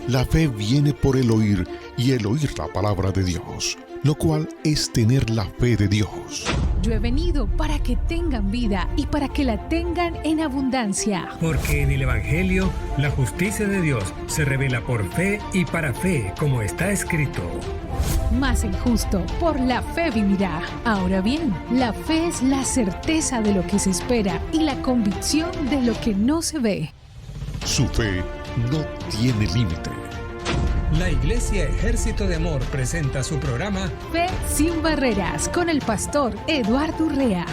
La fe viene por el oír y el oír la palabra de Dios, lo cual es tener la fe de Dios. Yo he venido para que tengan vida y para que la tengan en abundancia. Porque en el Evangelio la justicia de Dios se revela por fe y para fe, como está escrito. Mas el justo por la fe vivirá. Ahora bien, la fe es la certeza de lo que se espera y la convicción de lo que no se ve. Su fe no tiene límite. La Iglesia Ejército de Amor presenta su programa Fe sin Barreras con el pastor Eduardo Urrea.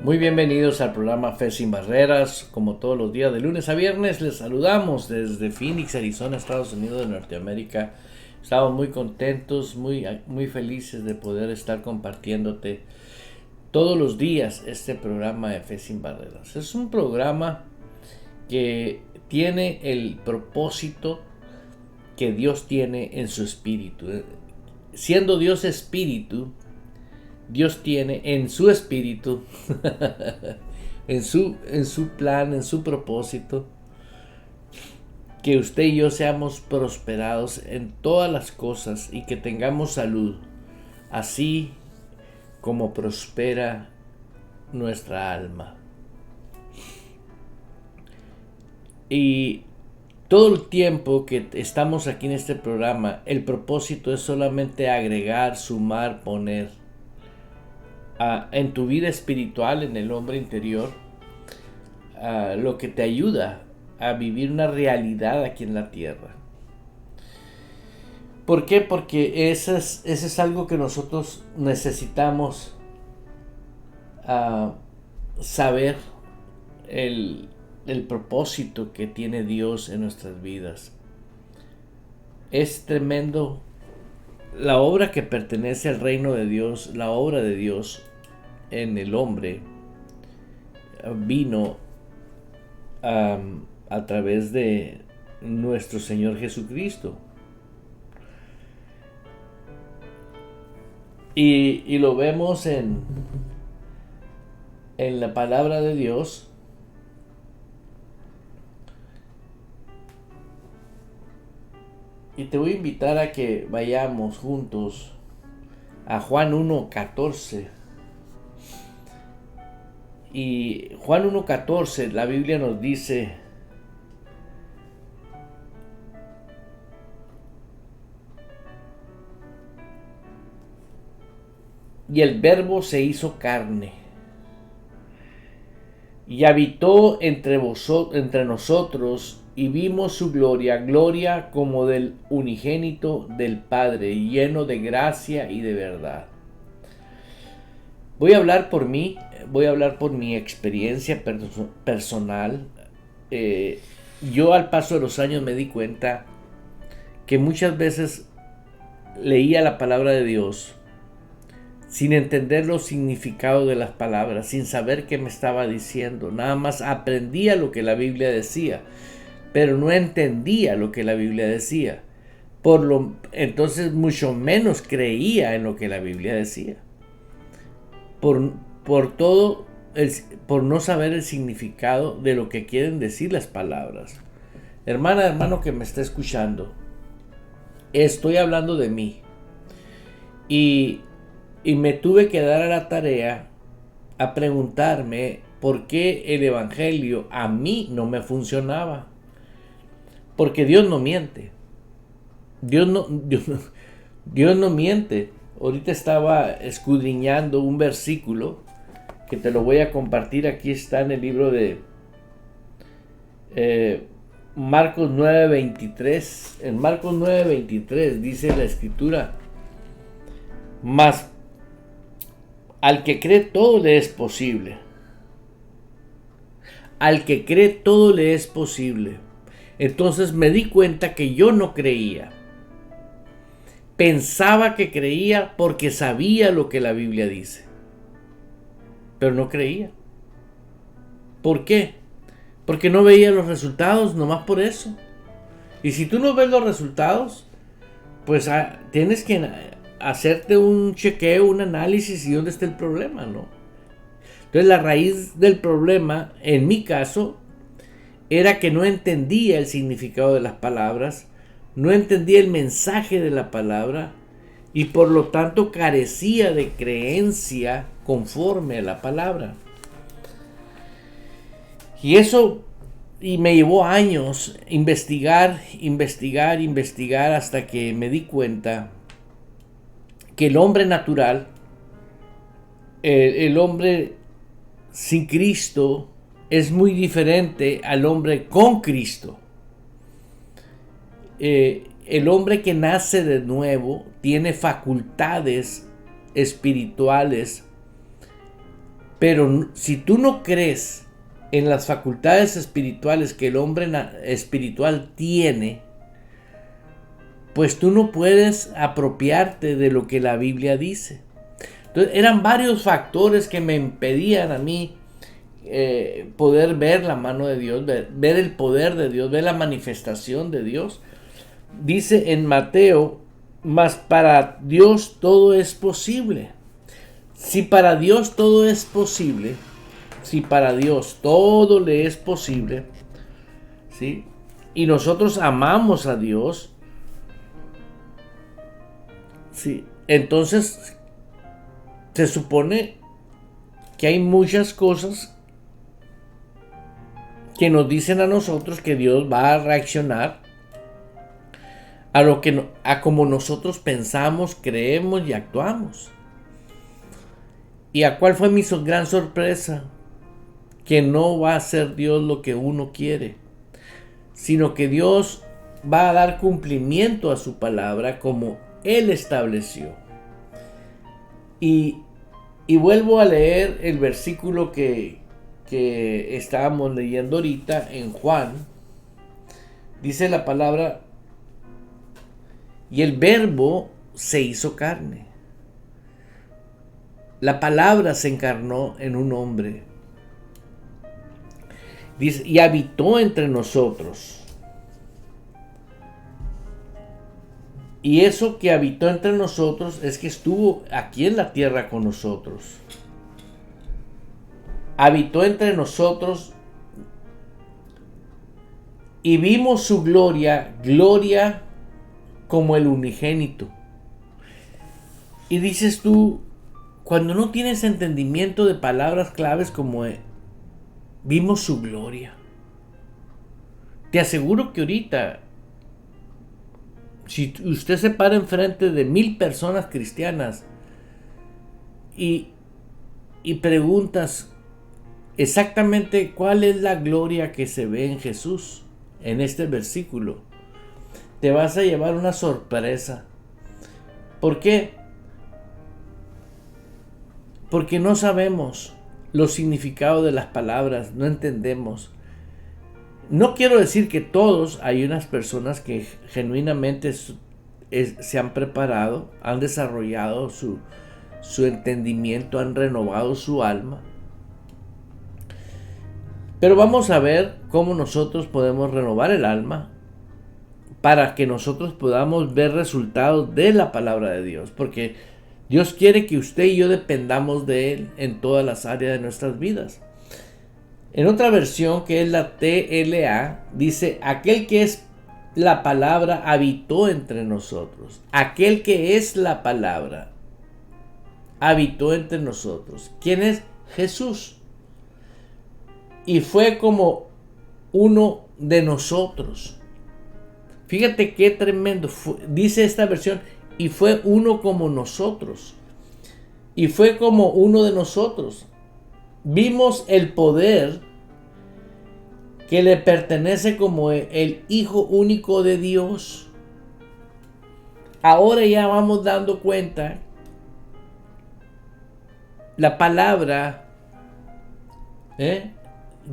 Muy bienvenidos al programa Fe sin Barreras. Como todos los días de lunes a viernes, les saludamos desde Phoenix, Arizona, Estados Unidos de Norteamérica. Estamos muy contentos, muy felices de poder estar compartiéndote todos los días este programa de Fe sin Barreras. Es un programa que tiene el propósito que Dios tiene en su espíritu. Siendo Dios espíritu, Dios tiene en su espíritu, en su plan, en su propósito, que usted y yo seamos prosperados en todas las cosas y que tengamos salud, así como prospera nuestra alma. Y todo el tiempo que estamos aquí en este programa, el propósito es solamente agregar, sumar, poner en tu vida espiritual, en el hombre interior, lo que te ayuda a vivir una realidad aquí en la tierra. ¿Por qué? Porque eso es algo que nosotros necesitamos saber, el propósito que tiene Dios en nuestras vidas. Es tremendo la obra que pertenece al reino de Dios, la obra de Dios en el hombre vino a través de nuestro Señor Jesucristo. Y lo vemos en la palabra de Dios. Y te voy a invitar a que vayamos juntos a Juan 1:14. Y Juan 1:14, la Biblia nos dice: y el Verbo se hizo carne y habitó entre nosotros, y vimos su gloria como del unigénito del Padre, lleno de gracia y de verdad. Voy a hablar por mí, voy a hablar por mi experiencia personal. Yo al paso de los años me di cuenta que muchas veces leía la palabra de Dios sin entender los significados de las palabras, sin saber qué me estaba diciendo. Nada más aprendía lo que la Biblia decía, pero no entendía lo que la Biblia decía. Entonces mucho menos creía en lo que la Biblia decía. Por no saber el significado de lo que quieren decir las palabras. Hermana, hermano que me está escuchando, estoy hablando de mí. Y me tuve que dar a la tarea a preguntarme por qué el evangelio a mí no me funcionaba. Porque Dios no miente. Dios no miente. Ahorita estaba escudriñando un versículo que te lo voy a compartir. Aquí está en el libro de Marcos 9:23. En Marcos 9:23 dice la escritura: mas al que cree todo le es posible. Al que cree todo le es posible. Entonces me di cuenta que yo no creía. pensaba que creía porque sabía lo que la Biblia dice, pero no creía. ¿Por qué? Porque no veía los resultados, nomás por eso. Y si tú no ves los resultados, pues tienes que hacerte un chequeo, un análisis y dónde está el problema, ¿no? Entonces la raíz del problema, en mi caso, era que no entendía el significado de las palabras, no entendía el mensaje de la palabra y por lo tanto carecía de creencia conforme a la palabra. Y eso me llevó años investigar hasta que me di cuenta que el hombre natural, el hombre sin Cristo, es muy diferente al hombre con Cristo. El hombre que nace de nuevo tiene facultades espirituales, pero si tú no crees en las facultades espirituales que el hombre espiritual tiene, pues tú no puedes apropiarte de lo que la Biblia dice. Entonces eran varios factores que me impedían a mí poder ver la mano de Dios, ver el poder de Dios, ver la manifestación de Dios. Dice en Mateo, mas para Dios todo es posible. Si para Dios todo es posible, si para Dios todo le es posible, ¿sí? Y nosotros amamos a Dios, ¿sí? Entonces se supone que hay muchas cosas que nos dicen a nosotros que Dios va a reaccionar a como nosotros pensamos, creemos y actuamos. ¿Y a cuál fue mi gran sorpresa? Que no va a ser Dios lo que uno quiere, sino que Dios va a dar cumplimiento a su palabra como Él estableció. Y vuelvo a leer el versículo que estábamos leyendo ahorita en Juan. Dice la palabra, y el verbo se hizo carne. La palabra se encarnó en un hombre. Dice, y habitó entre nosotros. Y eso que habitó entre nosotros es que estuvo aquí en la tierra con nosotros. Habitó entre nosotros y vimos su gloria, gloria como el unigénito. Y dices tú, cuando no tienes entendimiento de palabras claves como vimos su gloria, te aseguro que ahorita, si usted se para enfrente de 1000 personas cristianas y preguntas exactamente cuál es la gloria que se ve en Jesús en este versículo, te vas a llevar una sorpresa. ¿Por qué? Porque no sabemos los significados de las palabras, no entendemos. No quiero decir que todos, hay unas personas que genuinamente se han preparado, han desarrollado su entendimiento, han renovado su alma. Pero vamos a ver cómo nosotros podemos renovar el alma para que nosotros podamos ver resultados de la palabra de Dios, porque Dios quiere que usted y yo dependamos de Él en todas las áreas de nuestras vidas. En otra versión, que es la TLA, dice, aquel que es la palabra habitó entre nosotros. Aquel que es la palabra habitó entre nosotros. ¿Quién es? Jesús. Y fue como uno de nosotros. Fíjate qué tremendo. Dice esta versión, y fue uno como nosotros. Y fue como uno de nosotros. Vimos el poder que le pertenece como el Hijo único de Dios. Ahora ya vamos dando cuenta. La palabra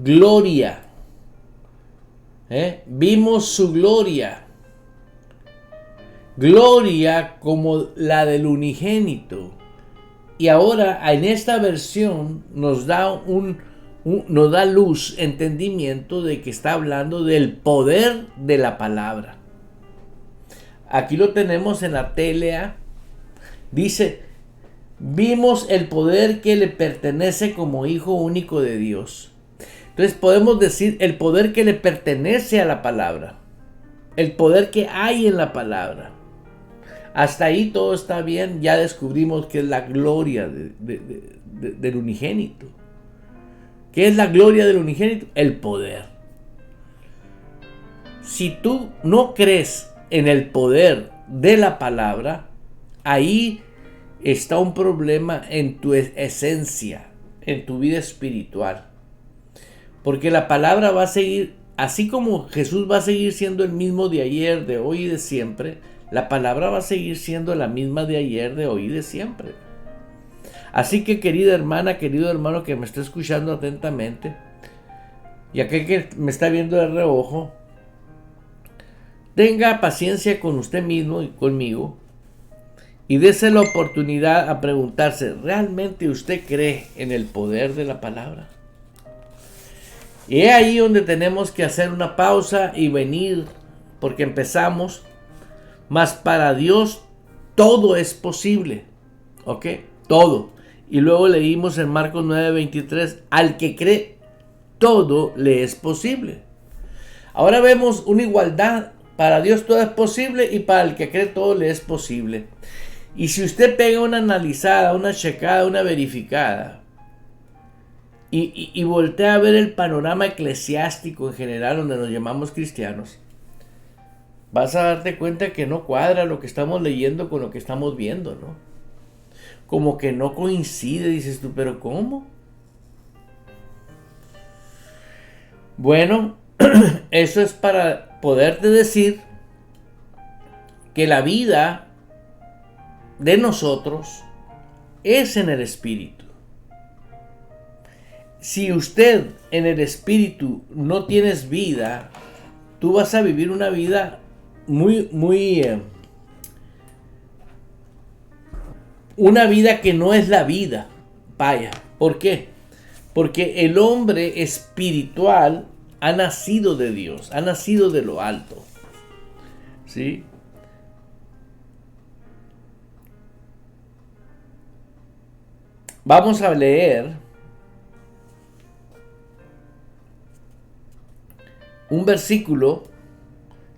gloria. Vimos su gloria. gloria como la del unigénito. Y ahora en esta versión nos da nos da luz, entendimiento de que está hablando del poder de la palabra. Aquí lo tenemos en la TLA. Dice: vimos el poder que le pertenece como Hijo único de Dios. Entonces podemos decir el poder que le pertenece a la palabra, el poder que hay en la palabra. Hasta ahí todo está bien. Ya descubrimos que es la gloria del unigénito. ¿Qué es la gloria del unigénito? El poder. Si tú no crees en el poder de la palabra, ahí está un problema en tu esencia, en tu vida espiritual. Porque la palabra va a seguir, así como Jesús va a seguir siendo el mismo de ayer, de hoy y de siempre, la palabra va a seguir siendo la misma de ayer, de hoy y de siempre. Así que, querida hermana, querido hermano que me está escuchando atentamente, y aquel que me está viendo de reojo, tenga paciencia con usted mismo y conmigo, y dése la oportunidad a preguntarse: ¿realmente usted cree en el poder de la palabra? Y es ahí donde tenemos que hacer una pausa y venir, porque empezamos. Mas para Dios todo es posible. ¿Ok? Todo. Y luego leímos en Marcos 9:23: al que cree, todo le es posible. Ahora vemos una igualdad. Para Dios todo es posible y para el que cree todo le es posible. Y si usted pega una analizada, una checada, una verificada, y voltea a ver el panorama eclesiástico en general, donde nos llamamos cristianos, vas a darte cuenta que no cuadra lo que estamos leyendo con lo que estamos viendo, ¿no? Como que no coincide, dices tú, ¿pero cómo? Bueno, eso es para poderte decir que la vida de nosotros es en el Espíritu. Si usted en el Espíritu no tienes vida, tú vas a vivir una vida una vida que no es la vida. Vaya, ¿por qué? Porque el hombre espiritual ha nacido de Dios, ha nacido de lo alto. ¿Sí? Vamos a leer un versículo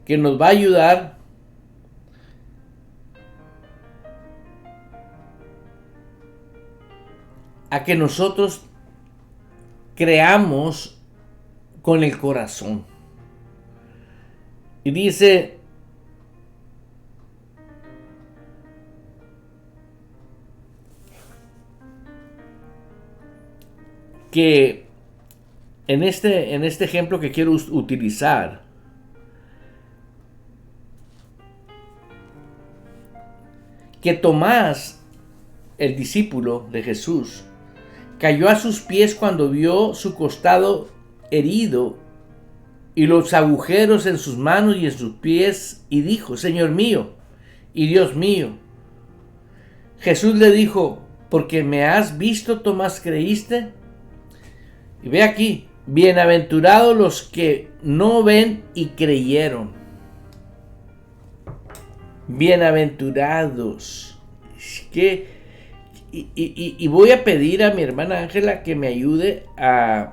que nos va a ayudar a que nosotros creamos con el corazón. Y dice: que en este ejemplo que quiero utilizar, que Tomás, el discípulo de Jesús, cayó a sus pies cuando vio su costado herido y los agujeros en sus manos y en sus pies, y dijo: Señor mío y Dios mío. Jesús le dijo: porque me has visto, Tomás, creíste. Y ve aquí: bienaventurados los que no ven y creyeron. Bienaventurados. Y voy a pedir a mi hermana Ángela que me ayude a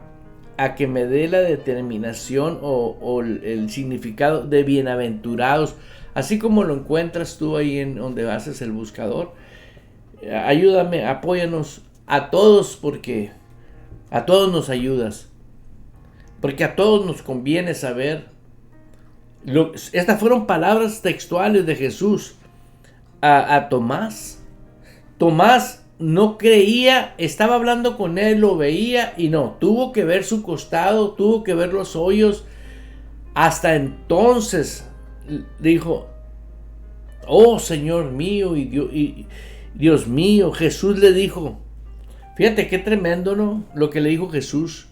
que me dé la determinación o el significado de bienaventurados, así como lo encuentras tú ahí en donde haces el buscador. Ayúdame, apóyanos a todos, porque a todos nos ayudas, porque a todos nos conviene saber. Estas fueron palabras textuales de Jesús a Tomás. Tomás no creía, estaba hablando con él, lo veía y no, tuvo que ver su costado, tuvo que ver los hoyos. Hasta entonces dijo: oh Señor mío y Dios mío. Jesús le dijo, fíjate qué tremendo, ¿no? Lo que le dijo Jesús: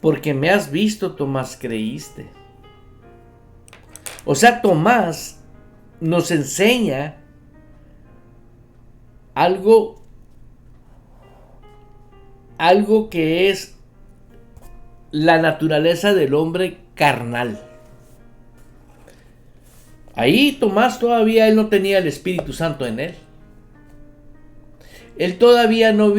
porque me has visto, Tomás, creíste. O sea, Tomás nos enseña algo que es la naturaleza del hombre carnal. Ahí Tomás todavía él no tenía el Espíritu Santo en él. Él todavía no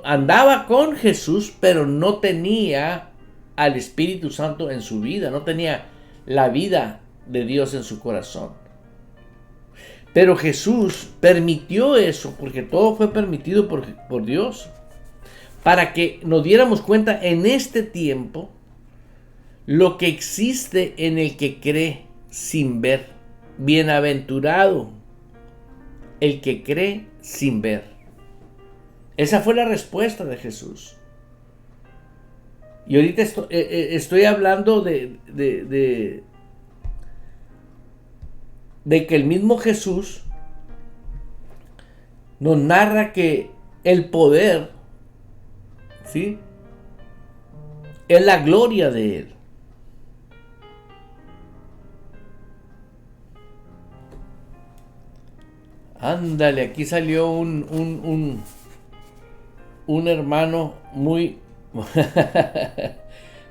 andaba con Jesús, pero no tenía al Espíritu Santo en su vida, no tenía la vida de Dios en su corazón. Pero Jesús permitió eso, porque todo fue permitido por Dios, para que nos diéramos cuenta en este tiempo lo que existe en el que cree sin ver. Bienaventurado el que cree sin ver. Esa fue la respuesta de Jesús. Y ahorita estoy hablando de que el mismo Jesús nos narra que el poder, ¿sí?, es la gloria de Él. Ándale, aquí salió un hermano muy...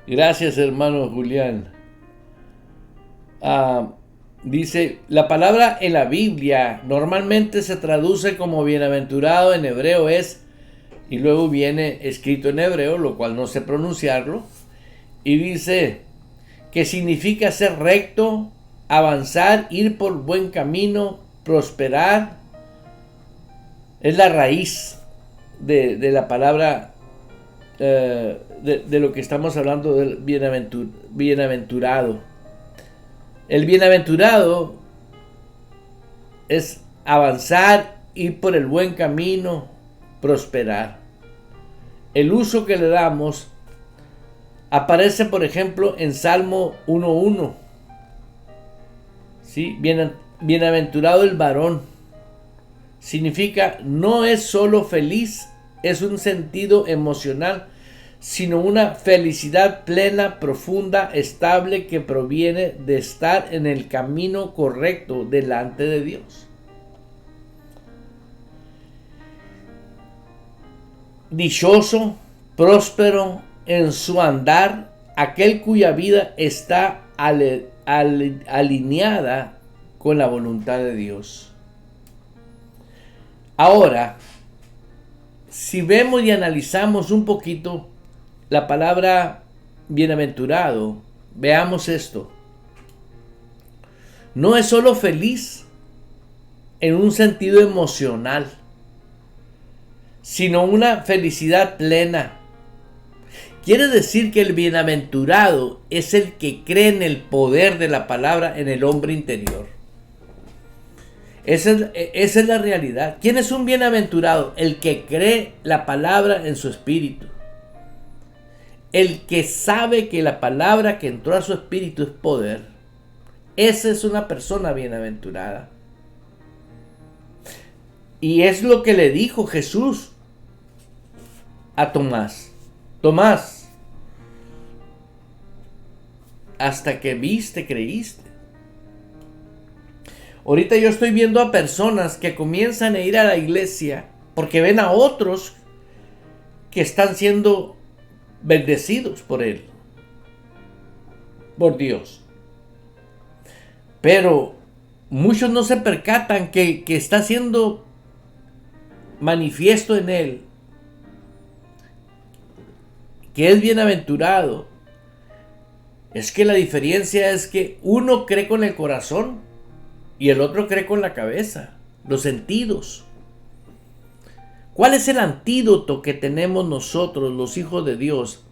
Gracias, hermano Julián. Dice, la palabra en la Biblia normalmente se traduce como bienaventurado, en hebreo es, y luego viene escrito en hebreo, lo cual no sé pronunciarlo, y dice que significa ser recto, avanzar, ir por buen camino, prosperar. Es la raíz de la palabra, de lo que estamos hablando del bienaventurado. El bienaventurado es avanzar, ir por el buen camino, prosperar. El uso que le damos aparece, por ejemplo, en Salmo 1:1. ¿Sí? Bienaventurado el varón. Significa, no es solo feliz, es un sentido emocional, sino una felicidad plena, profunda, estable, que proviene de estar en el camino correcto delante de Dios. Dichoso, próspero en su andar, aquel cuya vida está alineada con la voluntad de Dios. Ahora, si vemos y analizamos un poquito la palabra bienaventurado, veamos esto. No es solo feliz en un sentido emocional, sino una felicidad plena. Quiere decir que el bienaventurado es el que cree en el poder de la palabra en el hombre interior. Esa es la realidad. ¿Quién es un bienaventurado? El que cree la palabra en su espíritu. El que sabe que la palabra que entró a su espíritu es poder. Esa es una persona bienaventurada. Y es lo que le dijo Jesús a Tomás. Tomás, hasta que viste, creíste. Ahorita yo estoy viendo a personas que comienzan a ir a la iglesia porque ven a otros que están siendo bendecidos por Él, por Dios. Pero muchos no se percatan que está siendo manifiesto en Él, que es bienaventurado. Es que la diferencia es que uno cree con el corazón y el otro cree con la cabeza, los sentidos. ¿Cuál es el antídoto que tenemos nosotros, los hijos de Dios,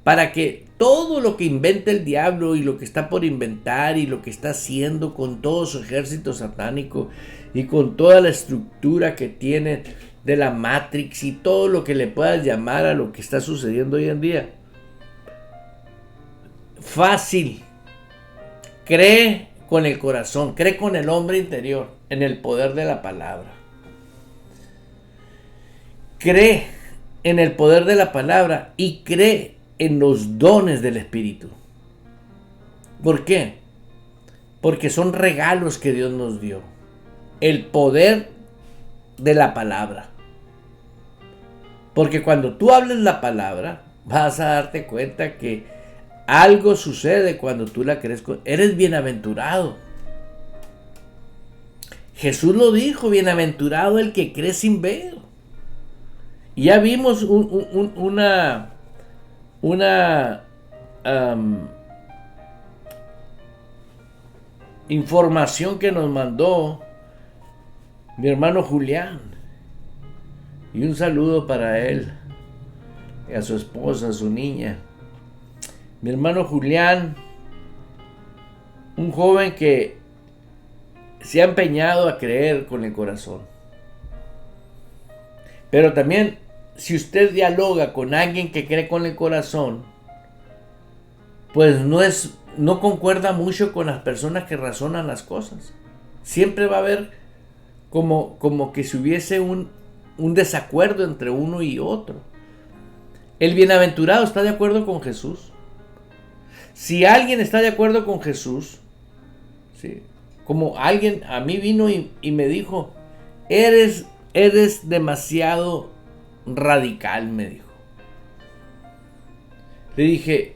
para que todo lo que inventa el diablo y lo que está por inventar y lo que está haciendo con todo su ejército satánico y con toda la estructura que tiene de la Matrix y todo lo que le puedas llamar a lo que está sucediendo hoy en día? Fácil. Cree con el corazón, cree con el hombre interior en el poder de la palabra. Cree en el poder de la palabra y cree en los dones del Espíritu. ¿Por qué? Porque son regalos que Dios nos dio. El poder de la palabra. Porque cuando tú hables la palabra, vas a darte cuenta que algo sucede cuando tú la crees. Eres bienaventurado. Jesús lo dijo, bienaventurado el que cree sin ver. Y ya vimos una información que nos mandó mi hermano Julián. Y un saludo para él, y a su esposa, a su niña. Mi hermano Julián, un joven que se ha empeñado a creer con el corazón. Pero también, si usted dialoga con alguien que cree con el corazón, pues no concuerda mucho con las personas que razonan las cosas. Siempre va a haber como que si hubiese un desacuerdo entre uno y otro. El bienaventurado está de acuerdo con Jesús. Si alguien está de acuerdo con Jesús, ¿sí? Como alguien a mí vino y me dijo, eres demasiado radical, me dijo. Le dije,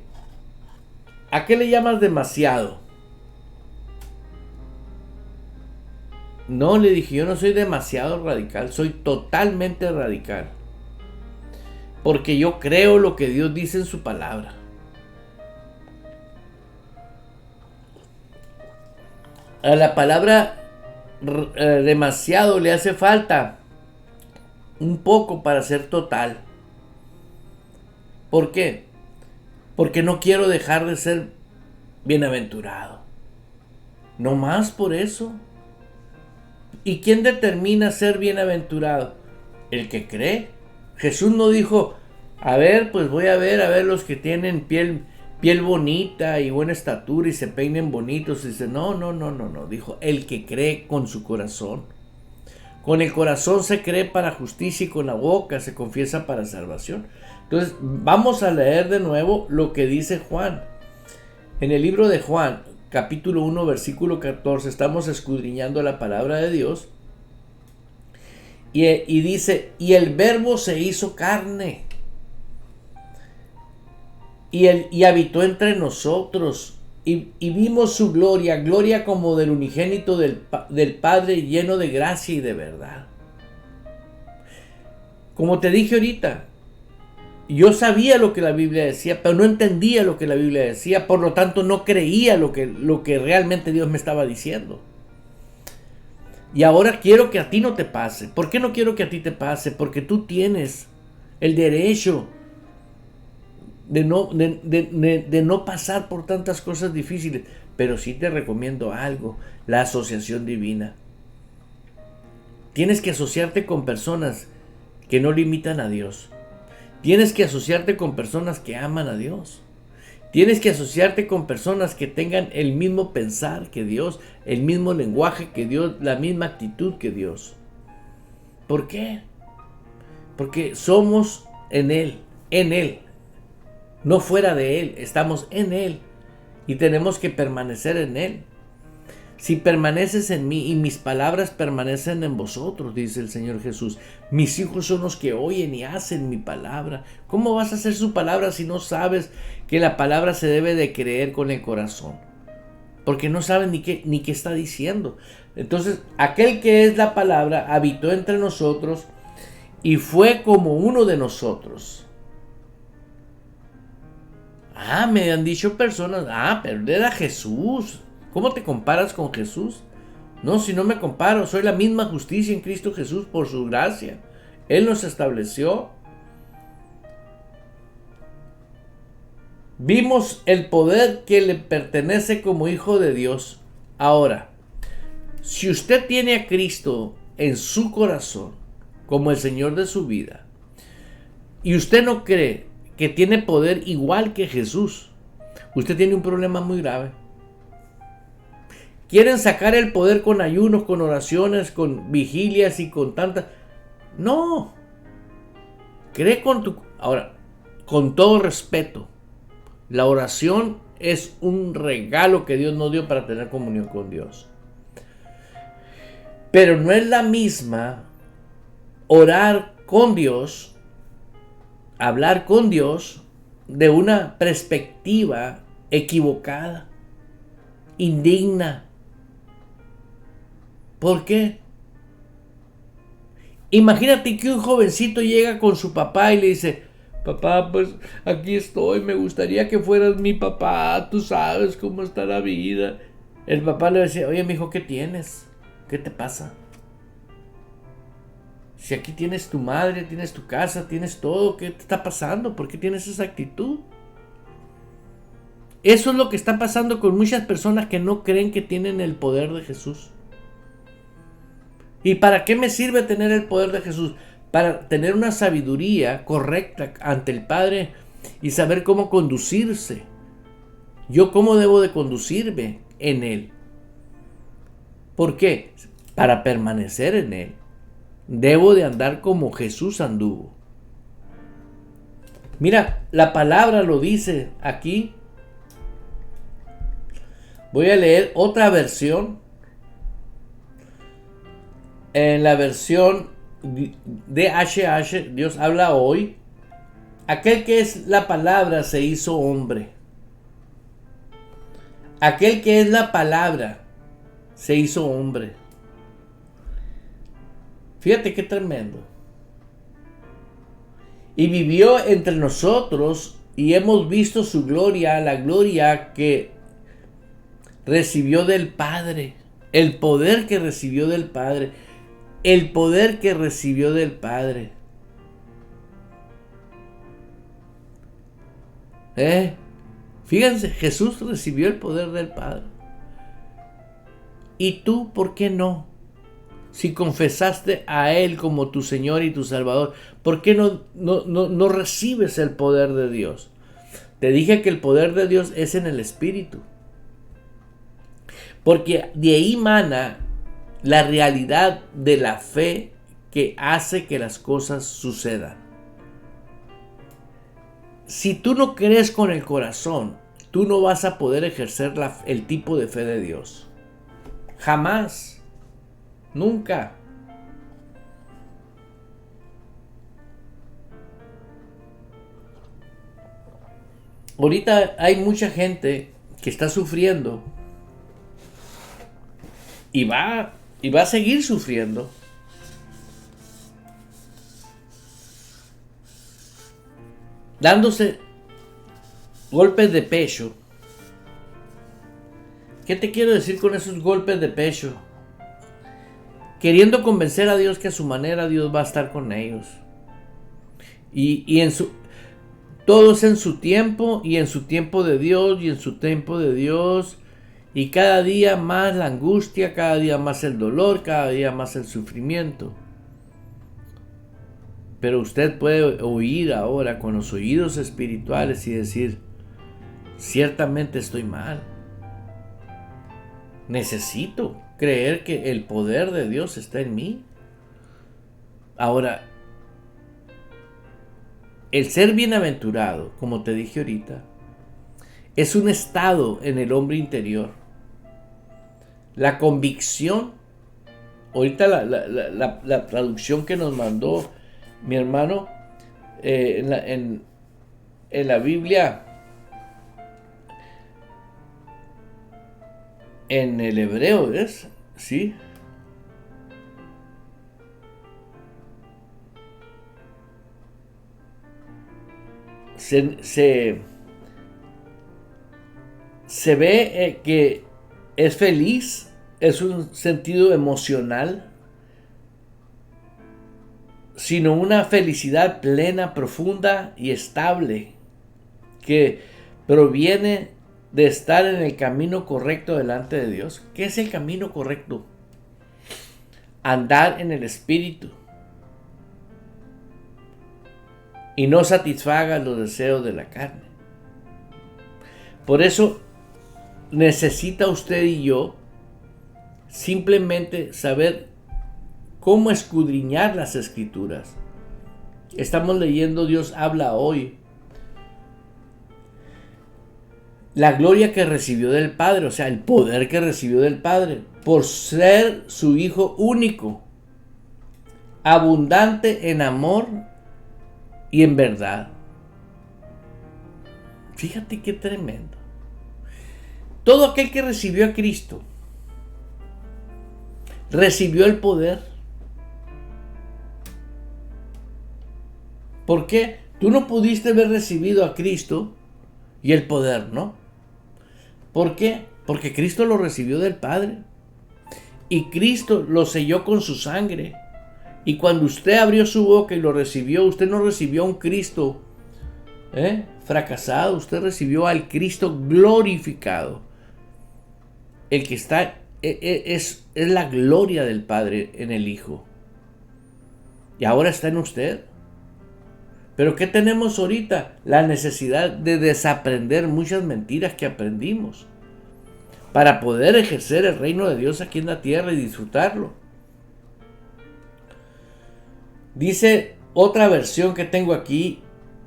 ¿a qué le llamas demasiado? No, le dije, yo no soy demasiado radical, soy totalmente radical. Porque yo creo lo que Dios dice en su palabra. A la palabra demasiado le hace falta un poco para ser total. ¿Por qué? Porque no quiero dejar de ser bienaventurado. No más por eso. ¿Y quién determina ser bienaventurado? El que cree. Jesús no dijo, a ver, pues voy a ver los que tienen piel bonita y buena estatura y se peinen bonitos. Y dice, no. Dijo, el que cree con su corazón. Con el corazón se cree para justicia y con la boca se confiesa para salvación. Entonces, vamos a leer de nuevo lo que dice Juan. En el libro de Juan, capítulo 1, versículo 14, estamos escudriñando la palabra de Dios. Y dice, y el verbo se hizo carne. Y habitó entre nosotros. Y vimos su gloria como del unigénito del Padre, lleno de gracia y de verdad. Como te dije ahorita, yo sabía lo que la Biblia decía, pero no entendía lo que la Biblia decía, por lo tanto no creía lo que realmente Dios me estaba diciendo. Y ahora quiero que a ti no te pase. ¿Por qué no quiero que a ti te pase? Porque tú tienes el derecho de no pasar por tantas cosas difíciles. Pero sí te recomiendo algo, la asociación divina. Tienes que asociarte con personas que no limitan a Dios. Tienes que asociarte con personas que aman a Dios. Tienes que asociarte con personas que tengan el mismo pensar que Dios, el mismo lenguaje que Dios, la misma actitud que Dios. ¿Por qué? Porque somos en Él, no fuera de Él, estamos en Él y tenemos que permanecer en Él. Si permaneces en mí y mis palabras permanecen en vosotros, dice el Señor Jesús, mis hijos son los que oyen y hacen mi palabra. ¿Cómo vas a hacer su palabra si no sabes que la palabra se debe de creer con el corazón? Porque no saben ni qué está diciendo. Entonces, aquel que es la palabra habitó entre nosotros y fue como uno de nosotros. Me han dicho personas, pero era Jesús. ¿Cómo te comparas con Jesús? No, si no me comparo, soy la misma justicia en Cristo Jesús por su gracia. Él nos estableció. Vimos el poder que le pertenece como hijo de Dios. Ahora, si usted tiene a Cristo en su corazón como el Señor de su vida, y usted no cree que tiene poder igual que Jesús, usted tiene un problema muy grave. Quieren sacar el poder con ayunos, con oraciones, con vigilias y con tantas. No. Cree con tu... Ahora, con todo respeto, la oración es un regalo que Dios nos dio para tener comunión con Dios. Pero no es la misma orar con Dios, hablar con Dios de una perspectiva equivocada, indigna. ¿Por qué? Imagínate que un jovencito llega con su papá y le dice: papá, pues aquí estoy, me gustaría que fueras mi papá, tú sabes cómo está la vida. El papá le decía: oye, mijo, ¿qué tienes? ¿Qué te pasa? Si aquí tienes tu madre, tienes tu casa, tienes todo, ¿qué te está pasando? ¿Por qué tienes esa actitud? Eso es lo que está pasando con muchas personas que no creen que tienen el poder de Jesús. ¿Y para qué me sirve tener el poder de Jesús? Para tener una sabiduría correcta ante el Padre y saber cómo conducirse. Yo cómo debo de conducirme en Él. ¿Por qué? Para permanecer en Él. Debo de andar como Jesús anduvo. Mira, la palabra lo dice aquí. Voy a leer otra versión. En la versión DHH, Dios habla hoy. Aquel que es la palabra se hizo hombre. Aquel que es la palabra se hizo hombre. Fíjate qué tremendo. Y vivió entre nosotros y hemos visto su gloria, la gloria que recibió del Padre. El poder que recibió del Padre. El poder que recibió del Padre. Fíjense, Jesús recibió el poder del Padre. ¿Y tú por qué no? Si confesaste a Él como tu Señor y tu Salvador, ¿por qué no recibes el poder de Dios? Te dije que el poder de Dios es en el Espíritu. Porque de ahí mana la realidad de la fe que hace que las cosas sucedan. Si tú no crees con el corazón, tú no vas a poder ejercer el tipo de fe de Dios. Jamás. Nunca. Ahorita hay mucha gente que está sufriendo y va a seguir sufriendo. Dándose golpes de pecho. ¿Qué te quiero decir con esos golpes de pecho? Queriendo convencer a Dios que a su manera Dios va a estar con ellos. Todo es en su tiempo y en su tiempo de Dios y en su tiempo de Dios. Y cada día más la angustia, cada día más el dolor, cada día más el sufrimiento. Pero usted puede oír ahora con los oídos espirituales y decir: ciertamente estoy mal. Necesito creer que el poder de Dios está en mí. Ahora, el ser bienaventurado, como te dije ahorita, es un estado en el hombre interior. La convicción, ahorita la traducción que nos mandó mi hermano en la Biblia, en el hebreo, ¿es? ¿Sí? Se ve que es feliz, es un sentido emocional, sino una felicidad plena, profunda y estable que proviene de estar en el camino correcto delante de Dios. ¿Qué es el camino correcto? Andar en el Espíritu y no satisfaga los deseos de la carne. Por eso necesita usted y yo simplemente saber cómo escudriñar las Escrituras. Estamos leyendo Dios habla hoy. la gloria que recibió del Padre, o sea, el poder que recibió del Padre, por ser su Hijo único, abundante en amor y en verdad. Fíjate qué tremendo. Todo aquel que recibió a Cristo recibió el poder. ¿Por qué? Tú no pudiste haber recibido a Cristo y el poder, ¿no? ¿Por qué? Porque Cristo lo recibió del Padre. Y Cristo lo selló con su sangre. Y cuando usted abrió su boca y lo recibió, usted no recibió a un Cristo fracasado. Usted recibió al Cristo glorificado. El que está es la gloria del Padre en el Hijo. Y ahora está en usted. Pero ¿qué tenemos ahorita? La necesidad de desaprender muchas mentiras que aprendimos para poder ejercer el reino de Dios aquí en la tierra y disfrutarlo. Dice otra versión que tengo aquí: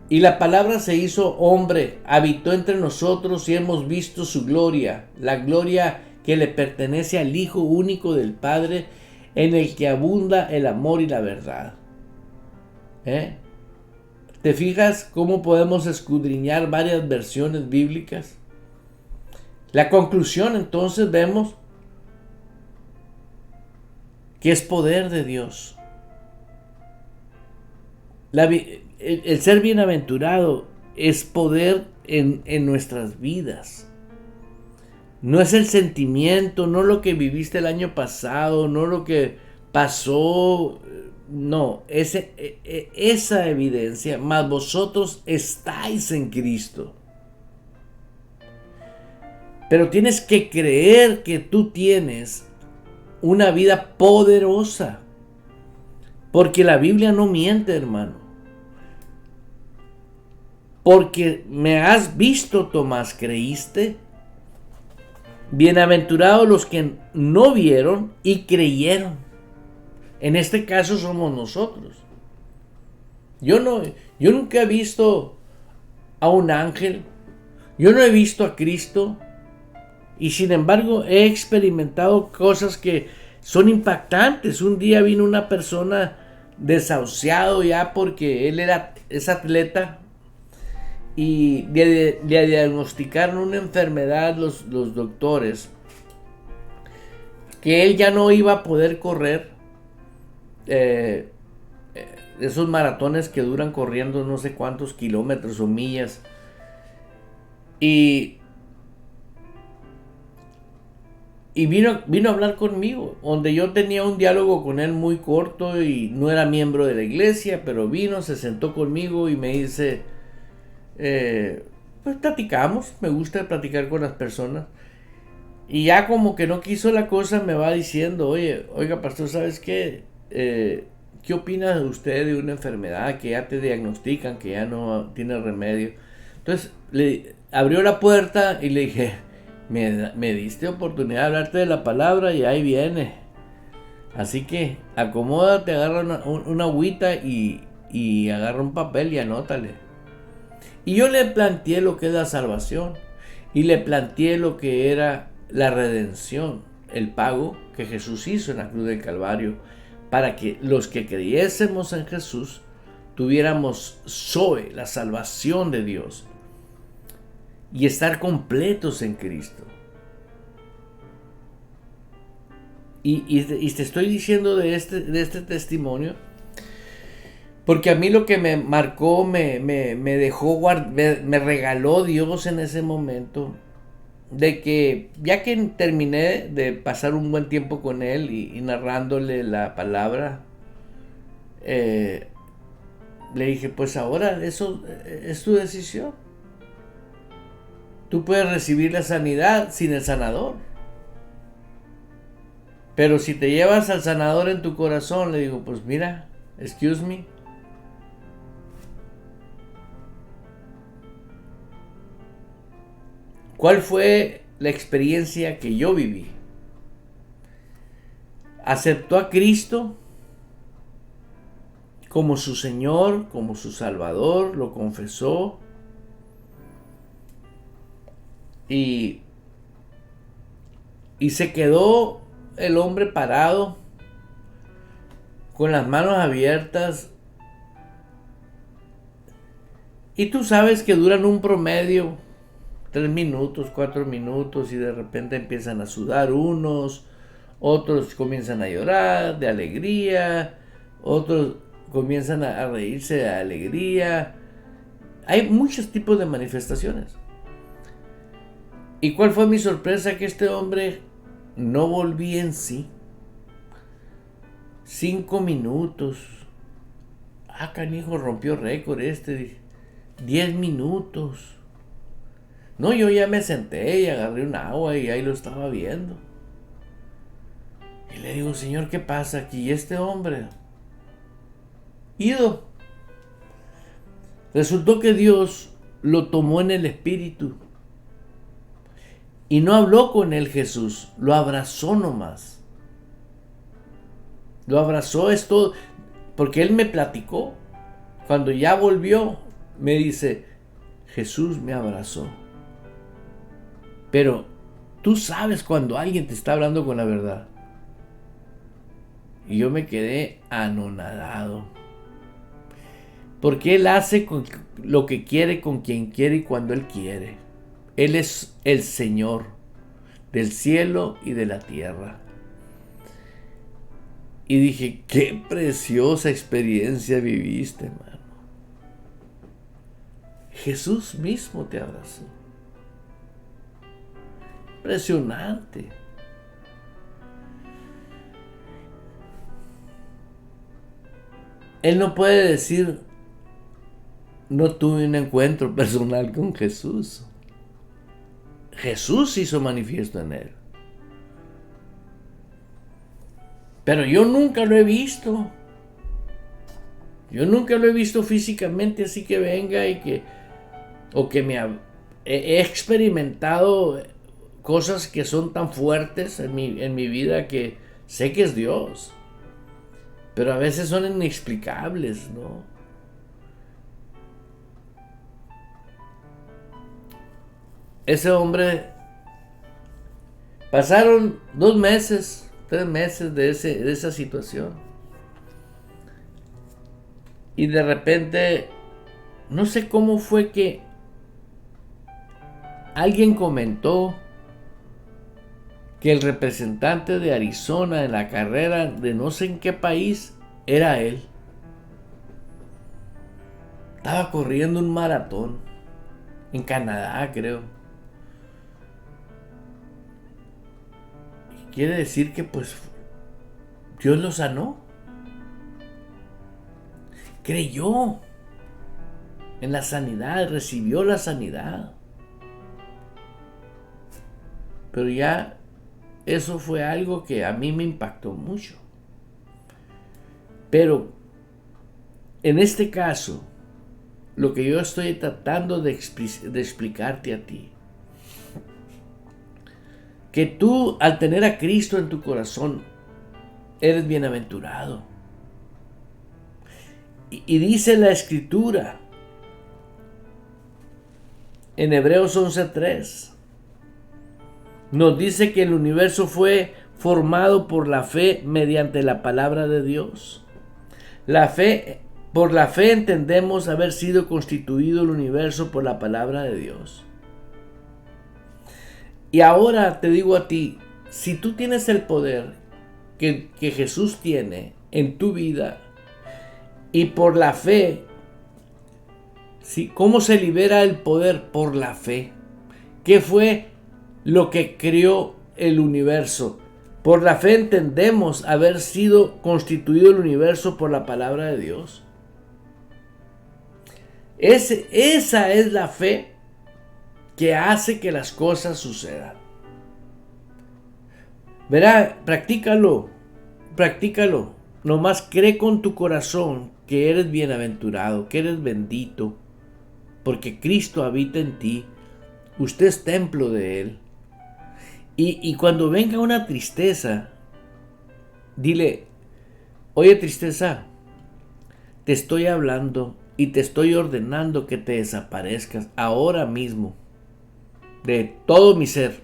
y la palabra se hizo hombre, habitó entre nosotros y hemos visto su gloria, la gloria que le pertenece al Hijo único del Padre, en el que abunda el amor y la verdad. ¿Te fijas cómo podemos escudriñar varias versiones bíblicas? La conclusión, entonces, vemos que es poder de Dios. El ser bienaventurado es poder en nuestras vidas. No es el sentimiento, no lo que viviste el año pasado, no lo que pasó. No, esa evidencia, mas vosotros estáis en Cristo. Pero tienes que creer que tú tienes una vida poderosa. Porque la Biblia no miente, hermano. Porque me has visto, Tomás, ¿creíste? Bienaventurados los que no vieron y creyeron. En este caso somos nosotros. Yo nunca he visto a un ángel. Yo no he visto a Cristo. Y sin embargo he experimentado cosas que son impactantes. Un día vino una persona desahuciado ya porque él es atleta y le diagnosticaron una enfermedad los doctores, que él ya no iba a poder correr esos maratones que duran corriendo no sé cuántos kilómetros o millas. Y vino a hablar conmigo, donde yo tenía un diálogo con él muy corto y no era miembro de la iglesia, pero vino, se sentó conmigo y me dice, pues platicamos, me gusta platicar con las personas. Y ya como que no quiso la cosa, me va diciendo, oiga pastor, ¿sabes qué? ¿Qué opina usted de una enfermedad que ya te diagnostican, que ya no tiene remedio? Entonces le abrió la puerta y le dije, me diste oportunidad de hablarte de la palabra y ahí viene. Así que acomódate, agarra una agüita y agarra un papel y anótale. Y yo le planteé lo que es la salvación y le planteé lo que era la redención, el pago que Jesús hizo en la cruz del Calvario, para que los que creyésemos en Jesús tuviéramos Zoe, la salvación de Dios, y estar completos en Cristo. Y te estoy diciendo de este testimonio porque a mí lo que me marcó, me dejó me regaló Dios en ese momento, de que ya que terminé de pasar un buen tiempo con él y narrándole la palabra, le dije, pues ahora eso es tu decisión. Tú puedes recibir la sanidad sin el sanador. Pero si te llevas al sanador en tu corazón, le digo, pues mira, excuse me. ¿Cuál fue la experiencia que yo viví? Aceptó a Cristo como su Señor, como su Salvador, lo confesó. Y se quedó el hombre parado, con las manos abiertas. Y tú sabes que duran un promedio 3 minutos, 4 minutos, y de repente empiezan a sudar unos, otros comienzan a llorar de alegría, otros comienzan a reírse de alegría. Hay muchos tipos de manifestaciones. ¿Y cuál fue mi sorpresa? Que este hombre no volvía en sí. 5 minutos. Canijo, rompió récord este. 10 minutos. No, yo ya me senté y agarré un agua y ahí lo estaba viendo. Y le digo, Señor, ¿qué pasa aquí? Y este hombre, ido. Resultó que Dios lo tomó en el espíritu. Y no habló con él Jesús, lo abrazó nomás. Lo abrazó, es todo. Porque él me platicó. Cuando ya volvió, me dice, Jesús me abrazó. Pero tú sabes cuando alguien te está hablando con la verdad. Y yo me quedé anonadado. Porque Él hace lo que quiere, con quien quiere y cuando Él quiere. Él es el Señor del cielo y de la tierra. Y dije, qué preciosa experiencia viviste, hermano. Jesús mismo te abrazó. Impresionante. Él no puede decir, no tuve un encuentro personal con Jesús. Jesús hizo manifiesto en él. Pero yo nunca lo he visto. Yo nunca lo he visto físicamente, así que venga y que... O que he experimentado cosas que son tan fuertes en mi vida que sé que es Dios. Pero a veces son inexplicables, ¿no? Ese hombre, pasaron 2 meses, 3 meses de esa situación. Y de repente, no sé cómo fue que alguien comentó que el representante de Arizona en la carrera de no sé en qué país era él. Estaba corriendo un maratón en Canadá, creo. Y quiere decir que pues Dios lo sanó. Creyó en la sanidad, recibió la sanidad. Pero ya eso fue algo que a mí me impactó mucho. Pero en este caso, lo que yo estoy tratando de explicarte a ti, que tú al tener a Cristo en tu corazón, eres bienaventurado. Y dice la Escritura en Hebreos 11:3, nos dice que el universo fue formado por la fe mediante la palabra de Dios. Por la fe entendemos haber sido constituido el universo por la palabra de Dios. Y ahora te digo a ti, si tú tienes el poder que Jesús tiene en tu vida, y por la fe, ¿sí? ¿Cómo se libera el poder? Por la fe. ¿Qué fue lo que creó el universo? Por la fe entendemos haber sido constituido el universo por la palabra de Dios. Esa es la fe que hace que las cosas sucedan. Verá, practícalo. Nomás cree con tu corazón que eres bienaventurado, que eres bendito, porque Cristo habita en ti. Usted es templo de Él. Y cuando venga una tristeza, dile, oye tristeza, te estoy hablando y te estoy ordenando que te desaparezcas ahora mismo. de todo mi ser.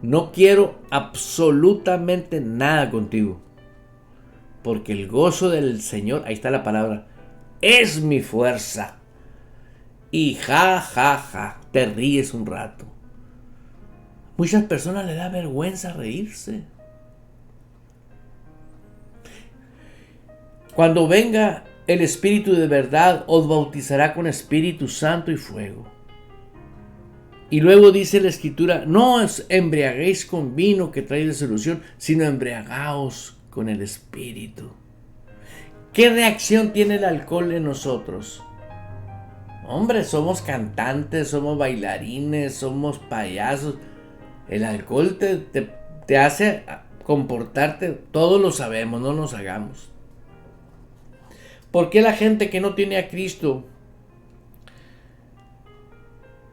No quiero absolutamente nada contigo. Porque el gozo del Señor, ahí está la palabra, es mi fuerza. Y te ríes un rato. Muchas personas les da vergüenza reírse. Cuando venga el Espíritu de verdad, os bautizará con Espíritu Santo y fuego. Y luego dice la Escritura, no os embriaguéis con vino que trae disolución, sino embriagaos con el Espíritu. ¿Qué reacción tiene el alcohol en nosotros? Hombre, somos cantantes, somos bailarines, somos payasos. El alcohol te hace comportarte, todos lo sabemos, no nos hagamos. ¿Por qué la gente que no tiene a Cristo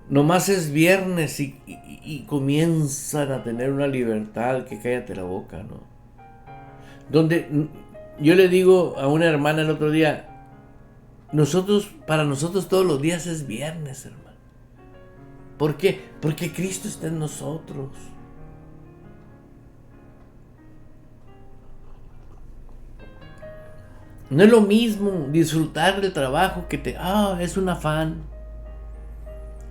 nomás es viernes y comienzan a tener una libertad que cállate la boca, ¿no? Donde yo le digo a una hermana el otro día, para nosotros todos los días es viernes, hermano. ¿Por qué? Porque Cristo está en nosotros. No es lo mismo disfrutar del trabajo que es un afán.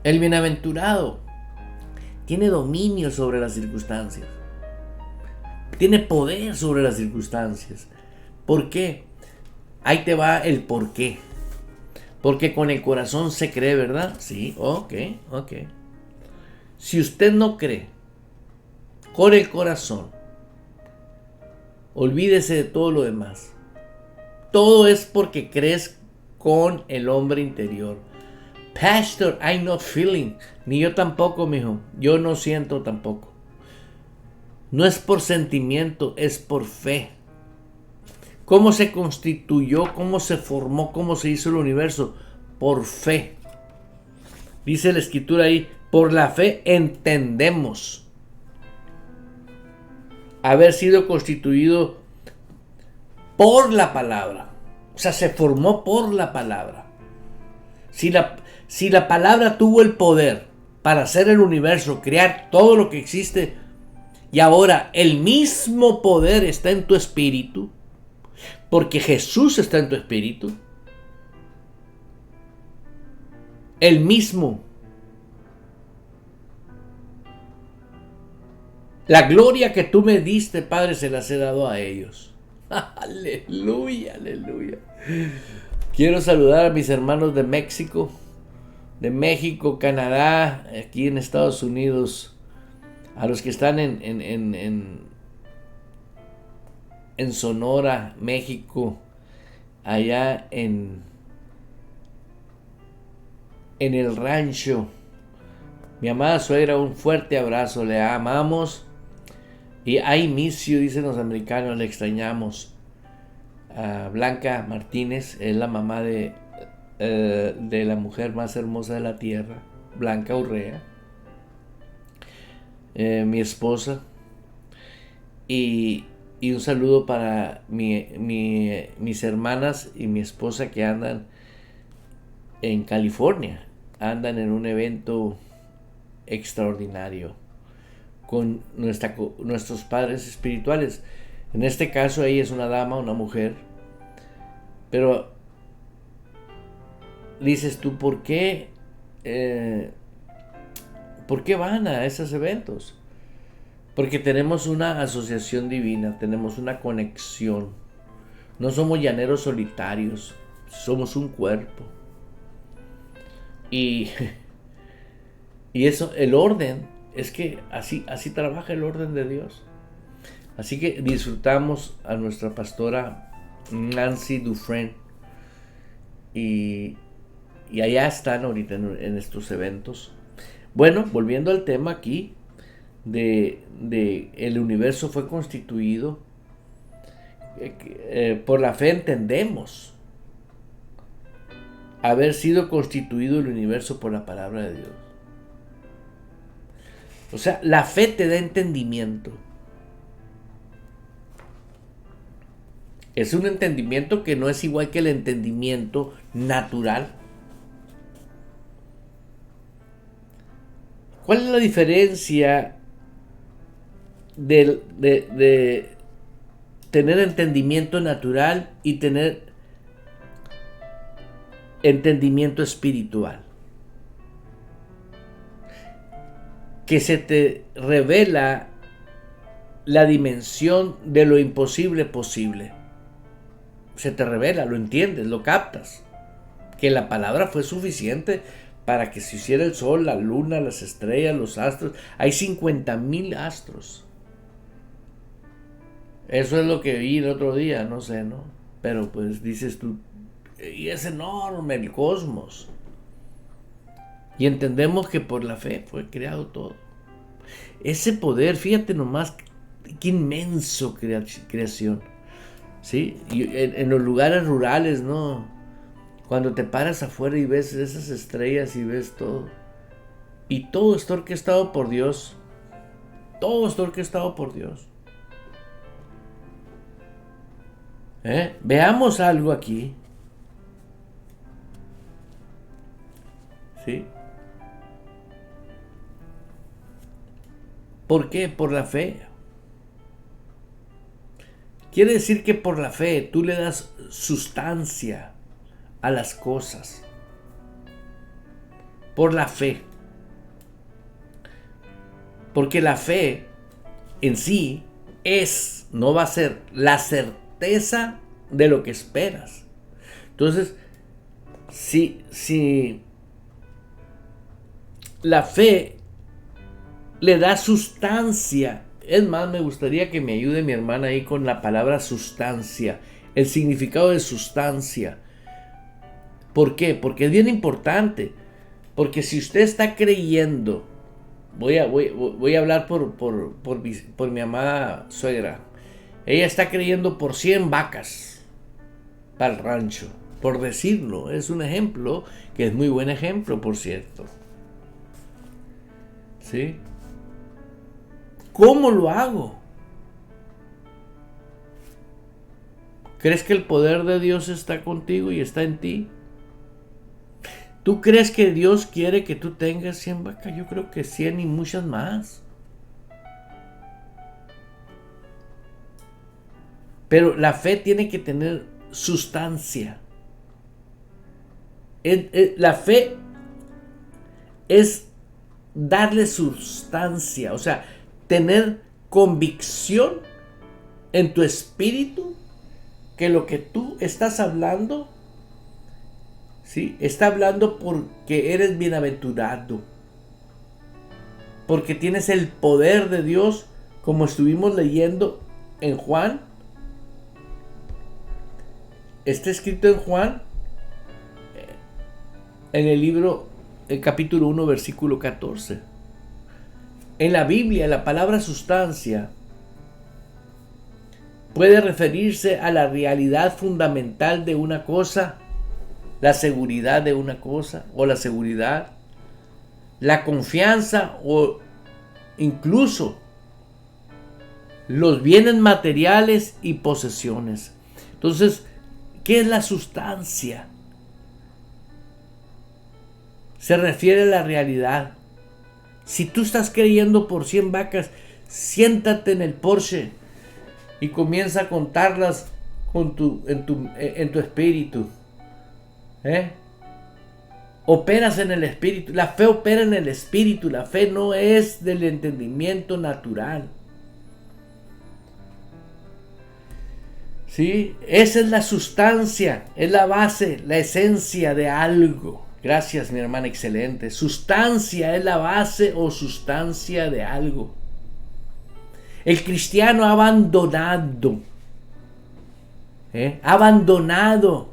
El bienaventurado tiene dominio sobre las circunstancias. Tiene poder sobre las circunstancias. ¿Por qué? Ahí te va el por qué. Porque con el corazón se cree, ¿verdad? Sí, ok. Si usted no cree con el corazón, olvídese de todo lo demás. Todo es porque crees con el hombre interior. Pastor, I'm not feeling. Ni yo tampoco, mijo. Yo no siento tampoco. No es por sentimiento, es por fe. ¿Cómo se constituyó? ¿Cómo se formó? ¿Cómo se hizo el universo? Por fe. Dice la Escritura ahí, por la fe entendemos haber sido constituido por la palabra. O sea, se formó por la palabra. Si la palabra tuvo el poder para hacer el universo, crear todo lo que existe, y ahora el mismo poder está en tu espíritu, porque Jesús está en tu espíritu, el mismo. La gloria que tú me diste, Padre, se las he dado a ellos. Aleluya, aleluya. Quiero saludar a mis hermanos de México, Canadá, aquí en Estados Unidos, a los que están en Sonora, México, allá en el rancho. Mi amada suegra, un fuerte abrazo, le amamos. Y I miss you, dicen los americanos, le extrañamos. Blanca Martínez es la mamá de la mujer más hermosa de la tierra, Blanca Urrea, mi esposa. Y un saludo para mis hermanas y mi esposa que andan en California. Andan en un evento extraordinario con nuestros padres espirituales. En este caso ella es una dama, una mujer. Pero dices tú, ¿por qué van a esos eventos? Porque tenemos una asociación divina, tenemos una conexión. No somos llaneros solitarios, somos un cuerpo. Y eso, el orden, es que así trabaja el orden de Dios. Así que disfrutamos a nuestra pastora Nancy Dufresne. Y allá están ahorita en estos eventos. Bueno, volviendo al tema aquí, de el universo fue constituido. Por la fe entendemos haber sido constituido el universo por la palabra de Dios. O sea, la fe te da entendimiento. Es un entendimiento que no es igual que el entendimiento natural. ¿Cuál es la diferencia de tener entendimiento natural y tener entendimiento espiritual? Que se te revela la dimensión de lo imposible posible. Se te revela, lo entiendes, lo captas. Que la palabra fue suficiente para que se hiciera el sol, la luna, las estrellas, los astros. Hay 50,000 astros. Eso es lo que vi el otro día, no sé, ¿no? Pero pues dices tú, y es enorme el cosmos. Y entendemos que por la fe fue creado todo. Ese poder, fíjate nomás, qué inmenso creación. ¿Sí? Y en los lugares rurales, ¿no? Cuando te paras afuera y ves esas estrellas y ves todo. Y todo está orquestado por Dios. Todo está orquestado por Dios. Veamos algo aquí. ¿Sí? ¿Por qué? Por la fe. Quiere decir que por la fe tú le das sustancia a las cosas. Por la fe. Porque la fe en sí no va a ser la certeza de lo que esperas. Entonces, si la fe le da sustancia. Es más, me gustaría que me ayude mi hermana ahí con la palabra sustancia. El significado de sustancia. ¿Por qué? Porque es bien importante. Porque si usted está creyendo, voy a hablar por mi amada suegra. Ella está creyendo por 100 vacas para el rancho. Por decirlo, es un ejemplo que es muy buen ejemplo, por cierto. ¿Sí? ¿Cómo lo hago? ¿Crees que el poder de Dios está contigo y está en ti? ¿Tú crees que Dios quiere que tú tengas 100 vacas? Yo creo que 100 y muchas más. Pero la fe tiene que tener sustancia. La fe es darle sustancia, o sea, tener convicción en tu espíritu que lo que tú estás hablando, ¿sí? Está hablando porque eres bienaventurado, porque tienes el poder de Dios, como estuvimos leyendo en Juan. Está escrito en Juan, en el libro, el capítulo 1, versículo 14. En la Biblia, la palabra sustancia puede referirse a la realidad fundamental de una cosa, la seguridad de una cosa, o la seguridad, la confianza, o incluso los bienes materiales y posesiones. Entonces, ¿qué es la sustancia? Se refiere a la realidad. Si tú estás creyendo por 100 vacas, siéntate en el Porsche y comienza a contarlas en tu espíritu. Operas en el espíritu. La fe opera en el espíritu. La fe no es del entendimiento natural. ¿Sí? Esa es la sustancia, es la base, la esencia de algo. Gracias, mi hermana, excelente. Sustancia es la base o sustancia de algo. El cristiano ha abandonado. Ha abandonado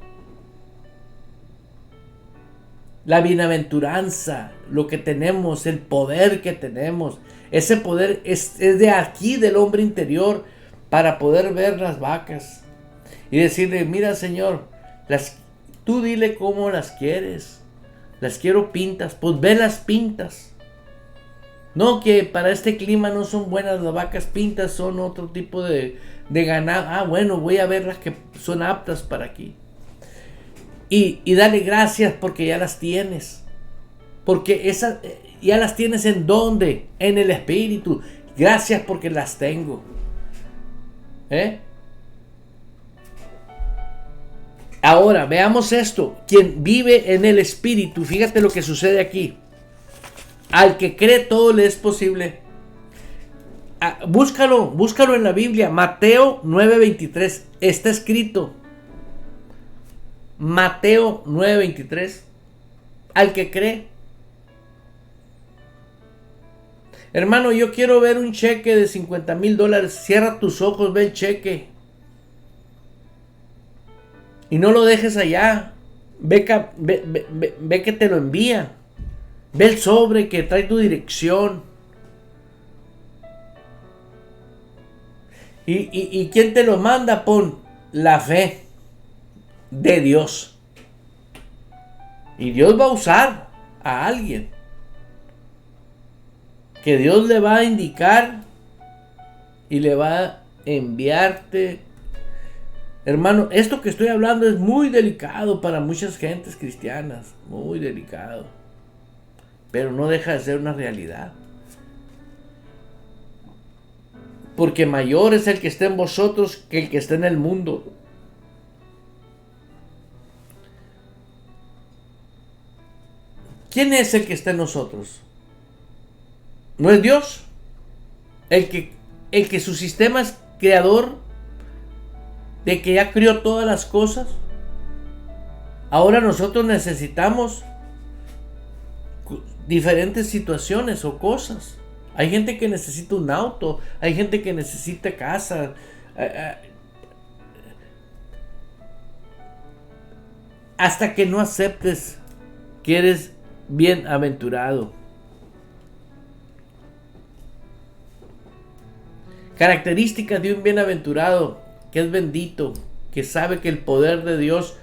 la bienaventuranza, lo que tenemos, el poder que tenemos. Ese poder es de aquí, del hombre interior, para poder ver las vacas y decirle: mira, Señor, tú dile cómo las quieres. Las quiero pintas, pues ve las pintas. No, que para este clima no son buenas las vacas, pintas son otro tipo de ganado. Bueno, voy a ver las que son aptas para aquí. Y dale gracias porque ya las tienes. Porque ya las tienes ¿en dónde? En el Espíritu. Gracias porque las tengo. Ahora, veamos esto. Quien vive en el Espíritu, fíjate lo que sucede aquí. Al que cree todo le es posible. Búscalo en la Biblia. Mateo 9:23. Está escrito. Mateo 9:23. Al que cree. Hermano, yo quiero ver un cheque de $50,000. Cierra tus ojos, ve el cheque. Y no lo dejes allá. Ve que te lo envían. Ve el sobre que trae tu dirección. ¿Y quién te lo manda? Pon la fe de Dios. Y Dios va a usar a alguien que Dios le va a indicar y le va a enviarte. Hermano, esto que estoy hablando es muy delicado para muchas gentes cristianas. Muy delicado. Pero no deja de ser una realidad. Porque mayor es el que está en vosotros que el que está en el mundo. ¿Quién es el que está en nosotros? ¿No es Dios? El que su sistema es creador, de que ya crió todas las cosas. Ahora nosotros necesitamos diferentes situaciones o cosas. Hay gente que necesita un auto, hay gente que necesita casa. Hasta que no aceptes que eres bienaventurado. Características de un bienaventurado: que es bendito, que sabe que el poder de Dios,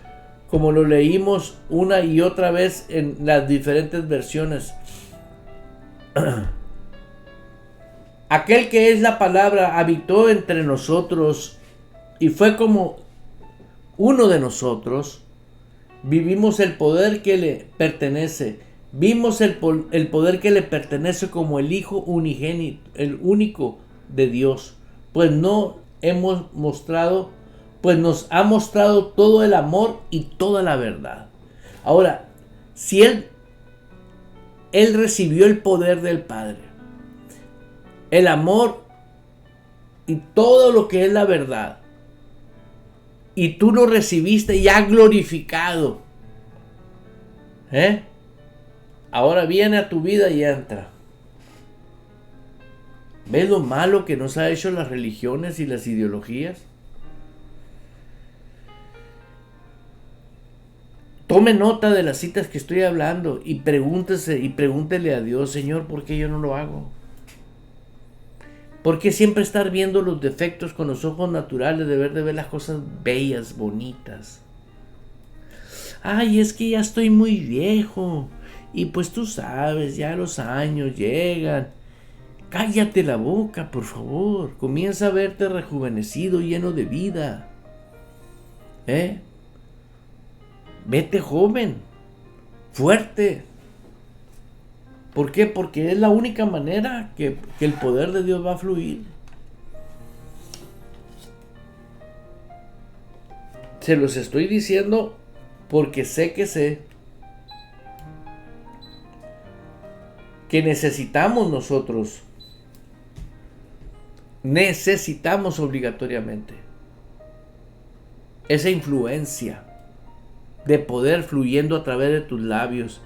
como lo leímos una y otra vez en las diferentes versiones, aquel que es la palabra habitó entre nosotros y fue como uno de nosotros. Vivimos el poder que le pertenece. Vimos el poder que le pertenece como el Hijo unigénito, el único de Dios. Pues nos ha mostrado todo el amor y toda la verdad. Ahora, si él recibió el poder del Padre, el amor y todo lo que es la verdad, y tú lo recibiste ya glorificado, ahora viene a tu vida y entra. ¿Ves lo malo que nos ha hecho las religiones y las ideologías? Tome nota de las citas que estoy hablando y pregúntele a Dios: Señor, ¿por qué yo no lo hago? ¿Por qué siempre estar viendo los defectos con los ojos naturales, de ver las cosas bellas, bonitas? Ay, es que ya estoy muy viejo. Y pues tú sabes, ya los años llegan. Cállate la boca, por favor. Comienza a verte rejuvenecido, lleno de vida. Vete joven, fuerte. ¿Por qué? Porque es la única manera que el poder de Dios va a fluir. Se los estoy diciendo porque sé que necesitamos nosotros. Necesitamos obligatoriamente esa influencia de poder fluyendo a través de tus labios.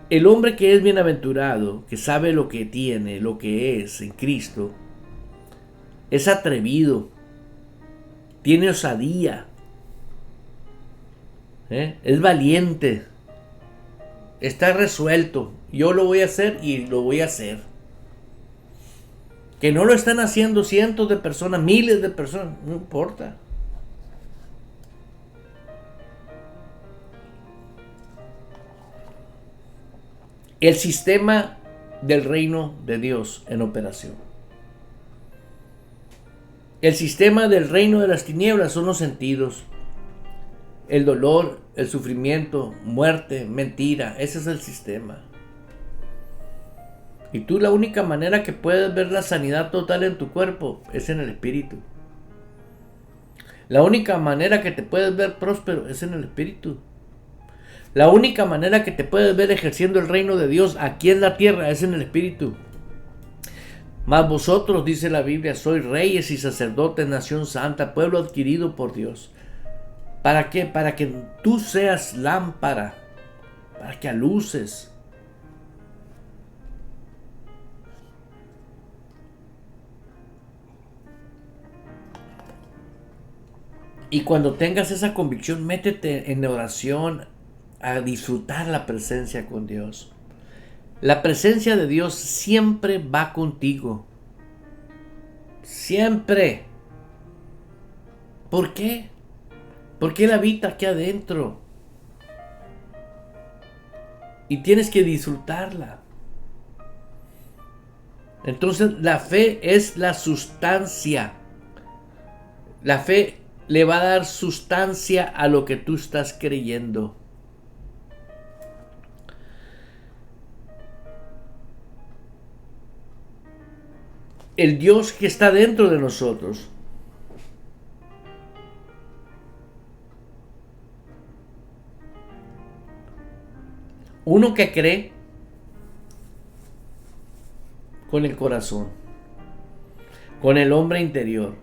El hombre que es bienaventurado, que sabe lo que tiene, lo que es en Cristo, es atrevido, tiene osadía, es valiente, está resuelto. Yo lo voy a hacer y lo voy a hacer. Que no lo están haciendo cientos de personas, miles de personas, no importa. El sistema del reino de Dios en operación. El sistema del reino de las tinieblas son los sentidos. El dolor, el sufrimiento, muerte, mentira. Ese es el sistema. Y tú la única manera que puedes ver la sanidad total en tu cuerpo es en el Espíritu. La única manera que te puedes ver próspero es en el Espíritu. La única manera que te puedes ver ejerciendo el reino de Dios aquí en la tierra es en el Espíritu. Mas vosotros, dice la Biblia, sois reyes y sacerdotes, nación santa, pueblo adquirido por Dios. ¿Para qué? Para que tú seas lámpara, para que aluces. Y cuando tengas esa convicción, métete en oración a disfrutar la presencia con Dios. La presencia de Dios siempre va contigo. Siempre. ¿Por qué? Porque Él habita aquí adentro. Y tienes que disfrutarla. Entonces la fe es la sustancia. La fe le va a dar sustancia a lo que tú estás creyendo. El Dios que está dentro de nosotros uno que cree con el corazón, con el hombre interior.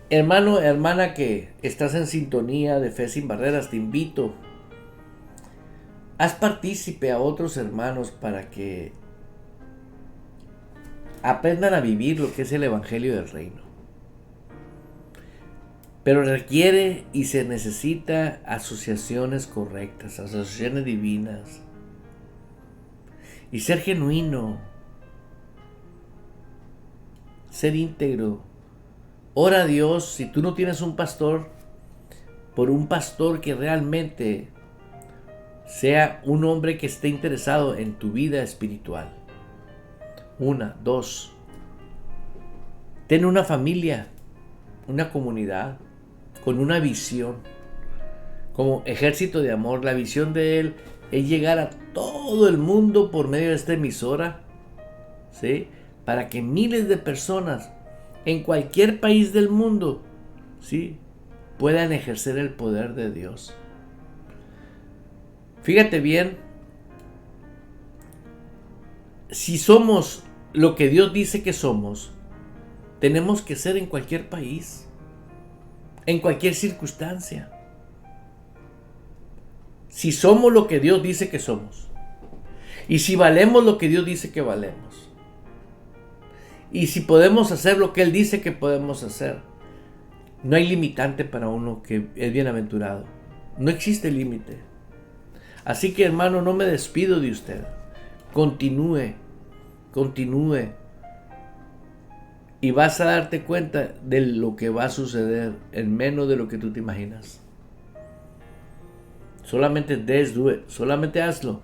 Hermano, hermana que estás en sintonía de Fe Sin Barreras, te invito. Haz partícipe a otros hermanos para que aprendan a vivir lo que es el Evangelio del Reino. Pero requiere y se necesita asociaciones correctas, asociaciones divinas. Y ser genuino, ser íntegro. Ora a Dios, si tú no tienes un pastor, por un pastor que realmente sea un hombre que esté interesado en tu vida espiritual. 1, 2. Ten una familia, una comunidad, con una visión. Como ejército de amor, la visión de Él es llegar a todo el mundo por medio de esta emisora, ¿sí? Para que miles de personas en cualquier país del mundo, ¿sí?, puedan ejercer el poder de Dios. Fíjate bien, si somos lo que Dios dice que somos, tenemos que ser en cualquier país, en cualquier circunstancia. Si somos lo que Dios dice que somos, y si valemos lo que Dios dice que valemos, y si podemos hacer lo que Él dice que podemos hacer, no hay limitante para uno que es bienaventurado. No existe límite. Así que, hermano, no me despido de usted. Continúe. Y vas a darte cuenta de lo que va a suceder en menos de lo que tú te imaginas. Solamente do it. Solamente hazlo.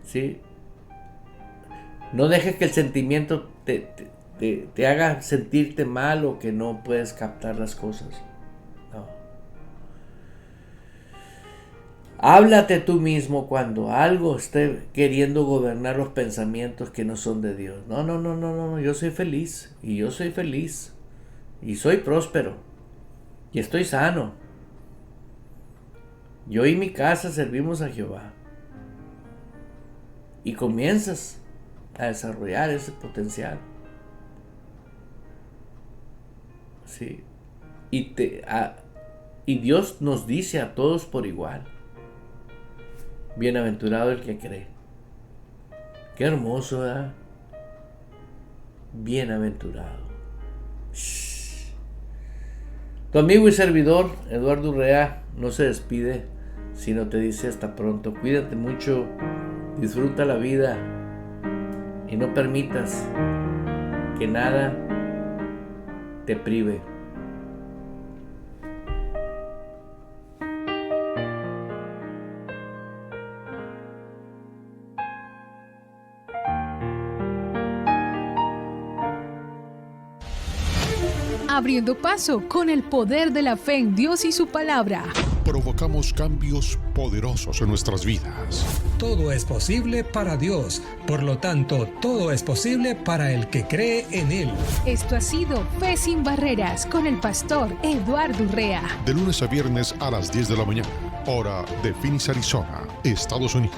¿Sí? No dejes que el sentimiento te haga sentirte mal o que no puedes captar las cosas. No. Háblate tú mismo cuando algo esté queriendo gobernar los pensamientos que no son de Dios. No, yo soy feliz. Y yo soy feliz. Y soy próspero. Y estoy sano. Yo y mi casa servimos a Jehová. Y comienzas a desarrollar ese potencial. Sí. Y Dios nos dice a todos por igual: bienaventurado el que cree. Qué hermoso, ¿verdad? Bienaventurado. Tu amigo y servidor Eduardo Urrea no se despide, sino te dice hasta pronto. Cuídate mucho, disfruta la vida y no permitas que nada te prive. Abriendo paso con el poder de la fe en Dios y su palabra. Provocamos cambios poderosos en nuestras vidas. todo es posible para Dios. Por lo tanto, todo es posible para el que cree en Él. Esto ha sido Fe sin Barreras con el pastor Eduardo Urrea. De lunes a viernes a las 10 de la mañana, hora de Phoenix, Arizona, Estados Unidos.